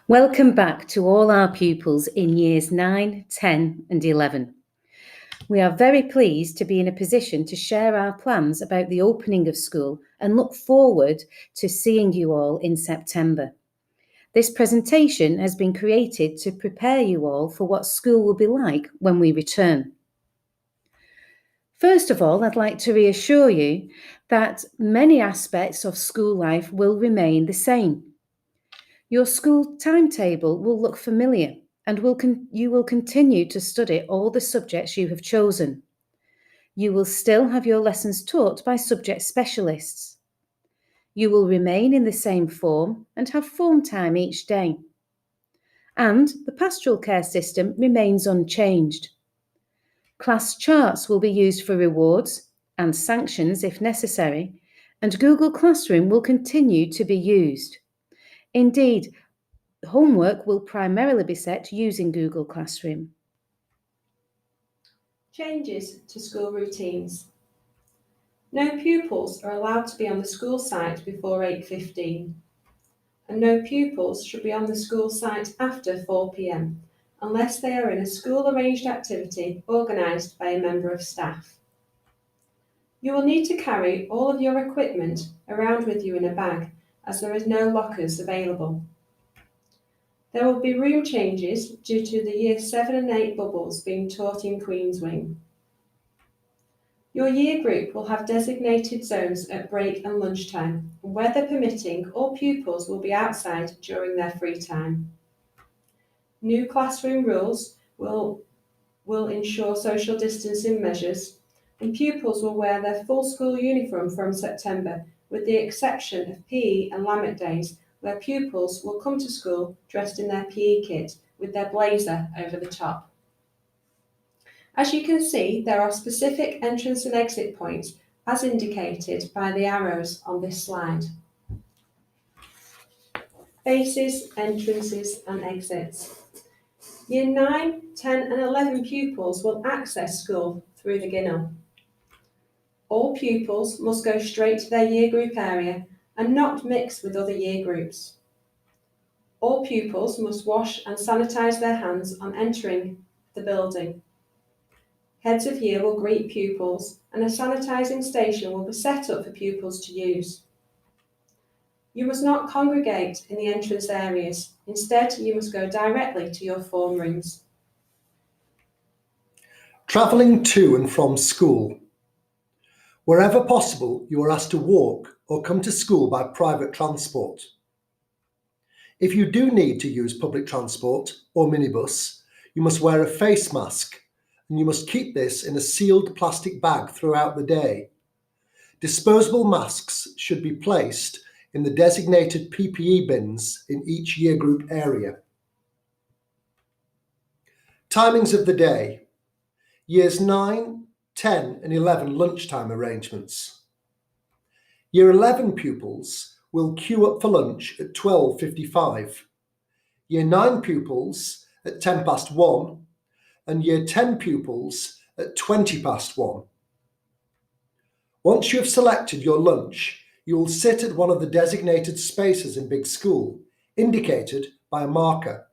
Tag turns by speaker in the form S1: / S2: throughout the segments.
S1: Welcome back to all our pupils in years 9, 10 and 11. We are very pleased to be in a position to share our plans about the opening of school and look forward to seeing you all in September. This presentation has been created to prepare you all for what school will be like when we return. First of all, I'd like to reassure you that many aspects of school life will remain the same. Your school timetable will look familiar and you will continue to study all the subjects you have chosen. You will still have your lessons taught by subject specialists. You will remain in the same form and have form time each day. And the pastoral care system remains unchanged. Class charts will be used for rewards and sanctions if necessary, and Google Classroom will continue to be used. Indeed, homework will primarily be set using Google Classroom.
S2: Changes to school routines. No pupils are allowed to be on the school site before 8:15, and no pupils should be on the school site after 4 p.m, unless they are in a school-arranged activity organised by a member of staff. You will need to carry all of your equipment around with you in a bag, as there is no lockers available. There will be room changes due to the Year 7 and 8 bubbles being taught in Queen's Wing. Your year group will have designated zones at break and lunchtime, and weather permitting, all pupils will be outside during their free time. New classroom rules will ensure social distancing measures, and pupils will wear their full school uniform from September, with the exception of PE and Lammet days, where pupils will come to school dressed in their PE kit with their blazer over the top. As you can see, there are specific entrance and exit points as indicated by the arrows on this slide. Faces, entrances and exits. Year 9, 10 and 11 pupils will access school through the ginnel. All pupils must go straight to their year group area and not mix with other year groups. All pupils must wash and sanitise their hands on entering the building. Heads of year will greet pupils and a sanitising station will be set up for pupils to use. You must not congregate in the entrance areas. Instead, you must go directly to your form rooms.
S3: Travelling to and from school. Wherever possible, you are asked to walk or come to school by private transport. If you do need to use public transport or minibus, you must wear a face mask, and you must keep this in a sealed plastic bag throughout the day. Disposable masks should be placed in the designated PPE bins in each year group area. Timings of the day. Years 9, 10 and 11 lunchtime arrangements. Year 11 pupils will queue up for lunch at 12:55. Year 9 pupils at 1:10 and Year 10 pupils at 1:20. Once you have selected your lunch, you will sit at one of the designated spaces in Big School, indicated by a marker.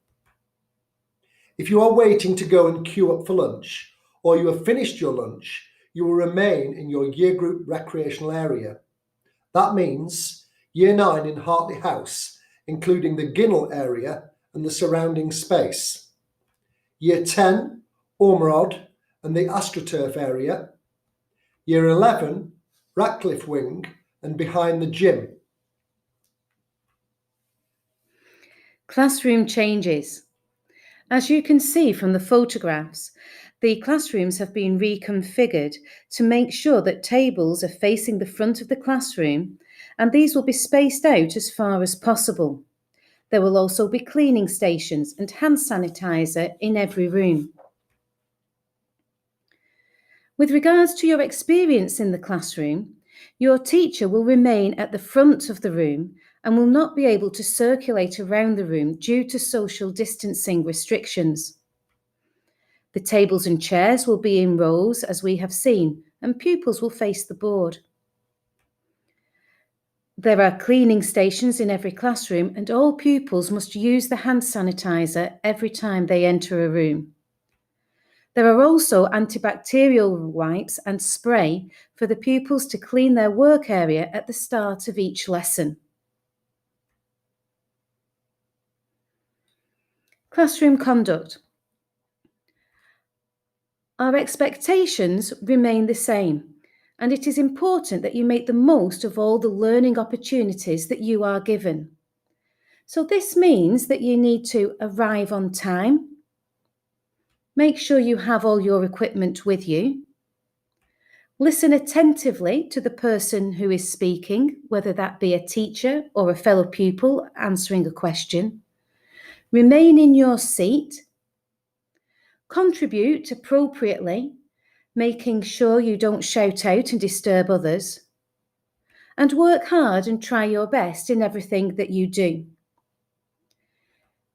S3: If you are waiting to go and queue up for lunch, or you have finished your lunch, you will remain in your year group recreational area. That means Year 9 in Hartley House, including the Ginnell area and the surrounding space. Year 10, Ormerod and the AstroTurf area. Year 11, Ratcliffe Wing and behind the gym.
S1: Classroom changes. As you can see from the photographs, the classrooms have been reconfigured to make sure that tables are facing the front of the classroom, and these will be spaced out as far as possible. There will also be cleaning stations and hand sanitizer in every room. With regards to your experience in the classroom, your teacher will remain at the front of the room and will not be able to circulate around the room due to social distancing restrictions. The tables and chairs will be in rows as we have seen, and pupils will face the board. There are cleaning stations in every classroom, and all pupils must use the hand sanitizer every time they enter a room. There are also antibacterial wipes and spray for the pupils to clean their work area at the start of each lesson. Classroom conduct. Our expectations remain the same, and it is important that you make the most of all the learning opportunities that you are given. So this means that you need to arrive on time, make sure you have all your equipment with you, listen attentively to the person who is speaking, whether that be a teacher or a fellow pupil answering a question, remain in your seat, contribute appropriately, making sure you don't shout out and disturb others, and work hard and try your best in everything that you do.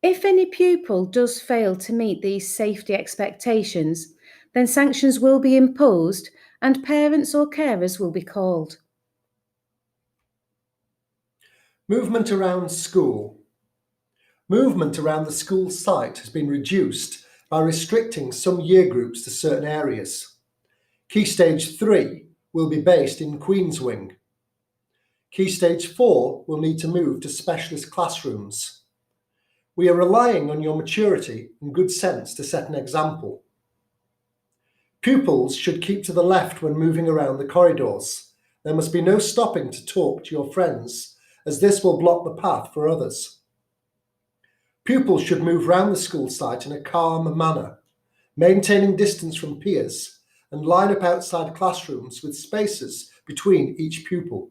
S1: If any pupil does fail to meet these safety expectations, then sanctions will be imposed and parents or carers will be called.
S3: Movement around school. Movement around the school site has been reduced by restricting some year groups to certain areas. Key Stage 3 will be based in Queen's Wing. Key Stage 4 will need to move to specialist classrooms. We are relying on your maturity and good sense to set an example. Pupils should keep to the left when moving around the corridors. There must be no stopping to talk to your friends, as this will block the path for others. Pupils should move round the school site in a calm manner, maintaining distance from peers, and line up outside classrooms with spaces between each pupil.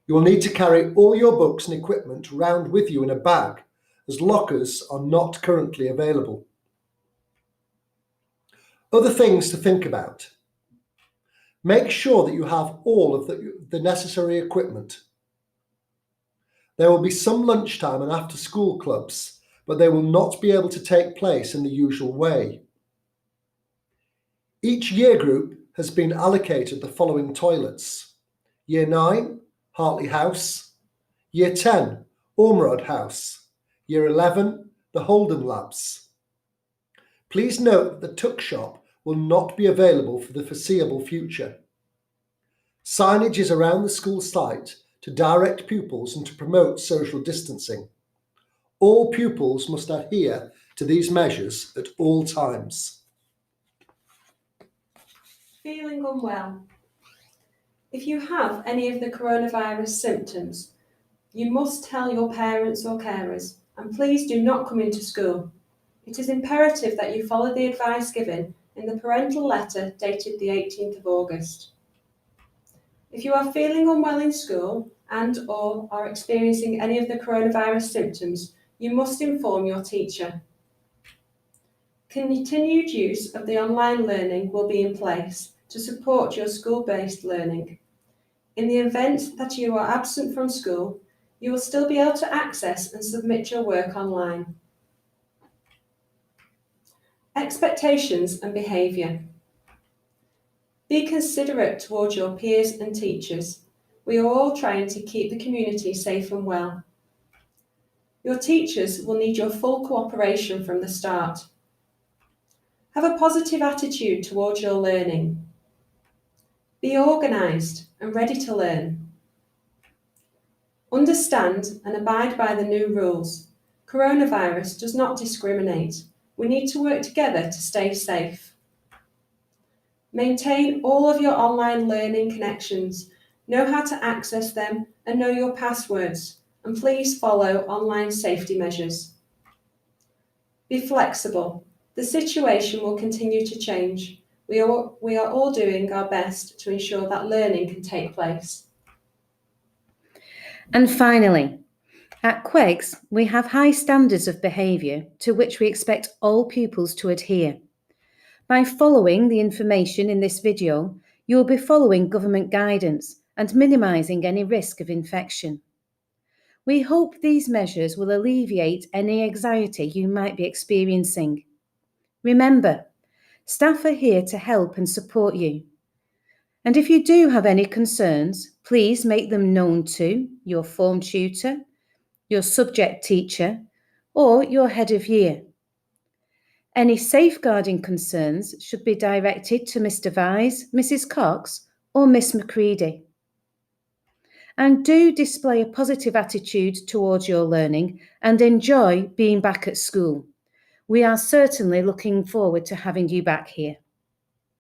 S3: You will need to carry all your books and equipment round with you in a bag, as lockers are not currently available. Other things to think about. Make sure that you have all of the necessary equipment. There will be some lunchtime and after-school clubs, but they will not be able to take place in the usual way. Each year group has been allocated the following toilets: Year 9, Hartley House; Year 10, Ormerod House; Year 11, the Holden Labs. Please note that the tuck shop will not be available for the foreseeable future. Signage is around the school site to direct pupils and to promote social distancing. All pupils must adhere to these measures at all times.
S2: Feeling unwell. If you have any of the coronavirus symptoms, you must tell your parents or carers, and please do not come into school. It is imperative that you follow the advice given in the parental letter dated the 18th of August. If you are feeling unwell in school and/or are experiencing any of the coronavirus symptoms, you must inform your teacher. Continued use of the online learning will be in place to support your school-based learning. In the event that you are absent from school, you will still be able to access and submit your work online. Expectations and behaviour. Be considerate towards your peers and teachers. We are all trying to keep the community safe and well. Your teachers will need your full cooperation from the start. Have a positive attitude towards your learning. Be organised and ready to learn. Understand and abide by the new rules. Coronavirus does not discriminate. We need to work together to stay safe. Maintain all of your online learning connections. Know how to access them and know your passwords. And please follow online safety measures. Be flexible. The situation will continue to change. We are all doing our best to ensure that learning can take place.
S1: And finally, at QEGS, we have high standards of behaviour to which we expect all pupils to adhere. By following the information in this video, you will be following government guidance and minimising any risk of infection. We hope these measures will alleviate any anxiety you might be experiencing. Remember, staff are here to help and support you. And if you do have any concerns, please make them known to your form tutor, your subject teacher, or your head of year. Any safeguarding concerns should be directed to Mr. Vise, Mrs. Cox, or Miss Macready. And do display a positive attitude towards your learning and enjoy being back at school. We are certainly looking forward to having you back here.